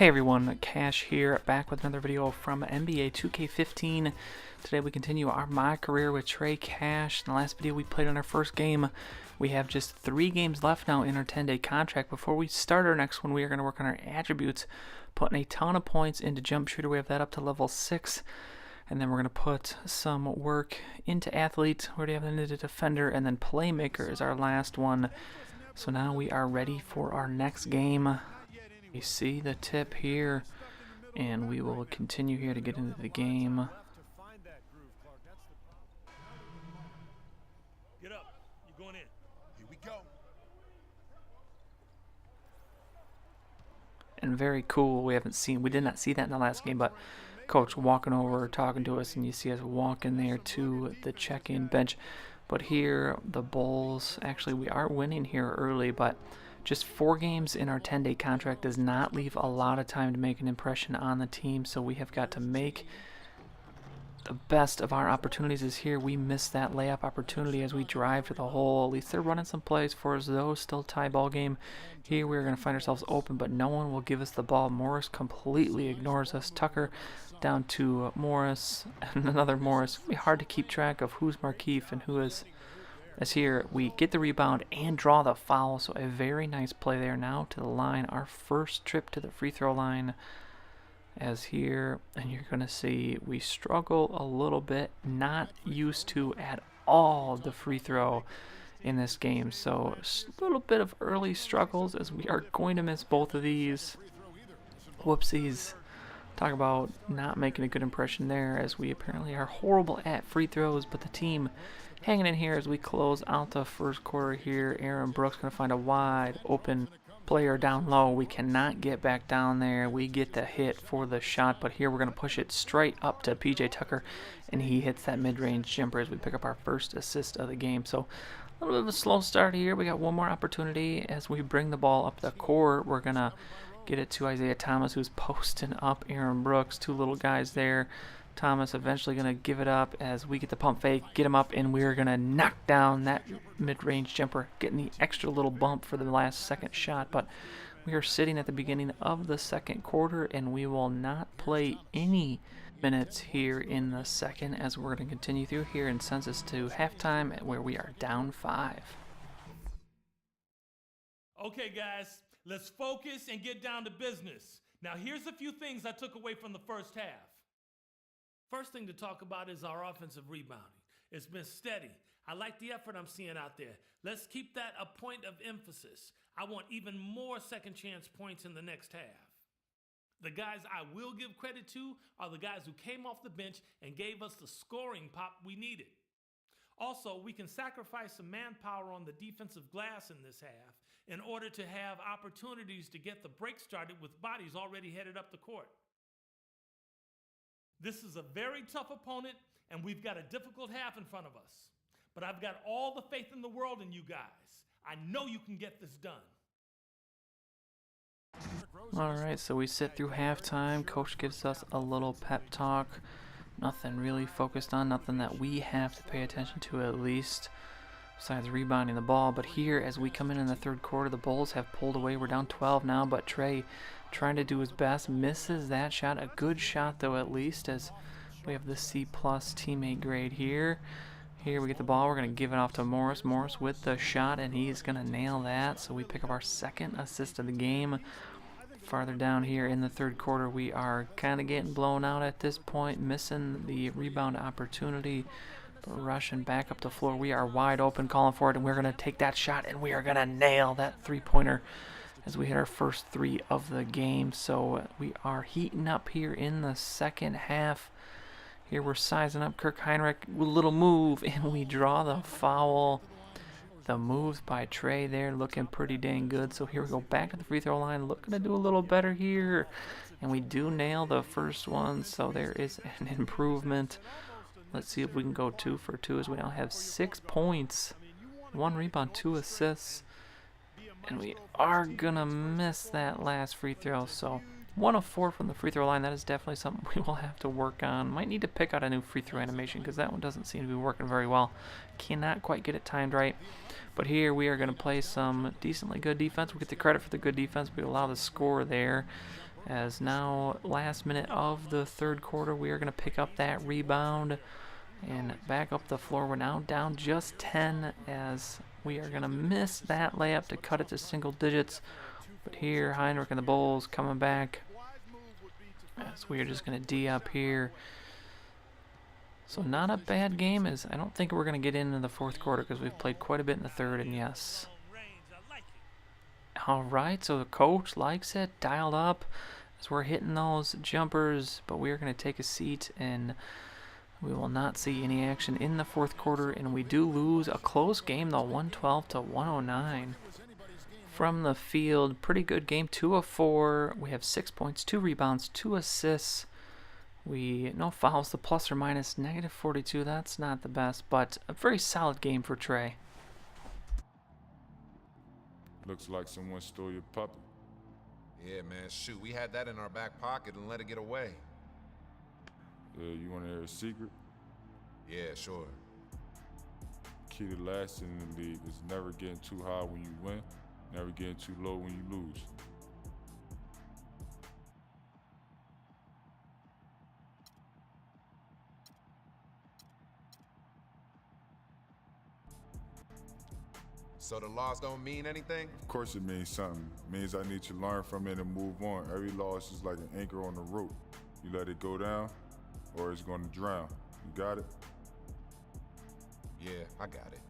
Hey everyone, Cash here, back with another video from NBA 2K15. Today we continue our My Career with Trey Cash. In the last video we played on our first game. We have just 3 games left now in our 10-day contract. Before we start our next one, we are going to work on our attributes, putting a ton of points into jump shooter. We have that up to level 6. And then we're going to put some work into athlete. We already have into defender, and then playmaker is our last one. So now we are ready for our next game. You see the tip here, and we will continue here to get into the game. Get up. You're going in. Here we go. And very cool. We did not see that in the last game, but coach walking over, talking to us, and you see us walking there to the check-in bench. But here, the Bulls, actually we are winning here early, but just 4 games in our 10-day contract does not leave a lot of time to make an impression on the team, so we have got to make the best of our opportunities. Is here we missed that layup opportunity as we drive to the hole. At least they're running some plays for us, though. Still tie ball game. Here we're going to find ourselves open, but no one will give us the ball. Morris completely ignores us. Tucker down to Morris, and another Morris. It'll be hard to keep track of who's Markeith and who is. As here, we get the rebound and draw the foul, so a very nice play there. Now to the line, our first trip to the free throw line. As here, and you're going to see we struggle a little bit, not used to at all the free throw in this game. So a little bit of early struggles as we are going to miss both of these. Whoopsies. Talk about not making a good impression there, as we apparently are horrible at free throws, but the team hanging in here as we close out the first quarter here. Aaron Brooks going to find a wide open player down low. We cannot get back down there. We get the hit for the shot, but here we're going to push it straight up to PJ Tucker, and he hits that mid-range jumper as we pick up our first assist of the game. So a little bit of a slow start here. We got one more opportunity as we bring the ball up the court. We're going to get it to Isaiah Thomas, who's posting up Aaron Brooks. 2 little guys there. Thomas eventually going to give it up as we get the pump fake, get him up, and we're going to knock down that mid-range jumper, getting the extra little bump for the last second shot. But we are sitting at the beginning of the second quarter, and we will not play any minutes here in the second, as we're going to continue through here and sends us to halftime where we are down 5. Okay, guys, let's focus and get down to business. Now, here's a few things I took away from the first half. First thing to talk about is our offensive rebounding. It's been steady. I like the effort I'm seeing out there. Let's keep that a point of emphasis. I want even more second chance points in the next half. The guys I will give credit to are the guys who came off the bench and gave us the scoring pop we needed. Also, we can sacrifice some manpower on the defensive glass in this half in order to have opportunities to get the break started with bodies already headed up the court. This is a very tough opponent, and we've got a difficult half in front of us. But I've got all the faith in the world in you guys. I know you can get this done. All right, so we sit through halftime. Coach gives us a little pep talk. Nothing really focused on, nothing that we have to pay attention to at least, besides rebounding the ball. But here, as we come in the third quarter, the Bulls have pulled away. We're down 12 now, but Trey trying to do his best, misses that shot. A good shot, though, at least, as we have the C+ teammate grade here. Here we get the ball. We're going to give it off to Morris. Morris with the shot, and he's going to nail that. So we pick up our second assist of the game. Farther down here in the third quarter, we are kind of getting blown out at this point, missing the rebound opportunity. But rushing back up the floor, we are wide open, calling for it, and we're going to take that shot, and we are going to nail that three-pointer as we hit our first 3 of the game. So we are heating up here in the second half. Here we're sizing up Kirk Heinrich with a little move, and we draw the foul. The moves by Trey there looking pretty dang good. So here we go back to the free throw line, looking to do a little better here. And we do nail the first one, so there is an improvement. Let's see if we can go 2 for 2 as we now have 6 points, 1 rebound, 2 assists. And we are going to miss that last free throw. So 1 of 4 from the free throw line. That is definitely something we will have to work on. Might need to pick out a new free throw animation because that one doesn't seem to be working very well. Cannot quite get it timed right. But here we are going to play some decently good defense. We get the credit for the good defense. We allow the score there. As now, last minute of the third quarter, we are going to pick up that rebound and back up the floor. We're now down just 10 as we are going to miss that layup to cut it to single digits. But here, Heinrich and the Bulls coming back as we are just going to D up here. So not a bad game, as I don't think we're going to get into the fourth quarter because we've played quite a bit in the third, and yes. All right, so the coach likes it, dialed up as we're hitting those jumpers, but we are going to take a seat and we will not see any action in the fourth quarter, and we do lose a close game though, 112 to 109. From the field, pretty good game, 2 of 4. We have 6 points, 2 rebounds, 2 assists. No fouls, the plus or minus -42. That's not the best, but a very solid game for Trey. Looks like someone stole your puppy. Yeah, man, shoot, we had that in our back pocket and let it get away. You want to hear a secret? Yeah, sure. Key to lasting in the league is never getting too high when you win, never getting too low when you lose. So the loss don't mean anything? Of course it means something. It means I need to learn from it and move on. Every loss is like an anchor on the rope. You let it go down, or it's going to drown. You got it? Yeah, I got it.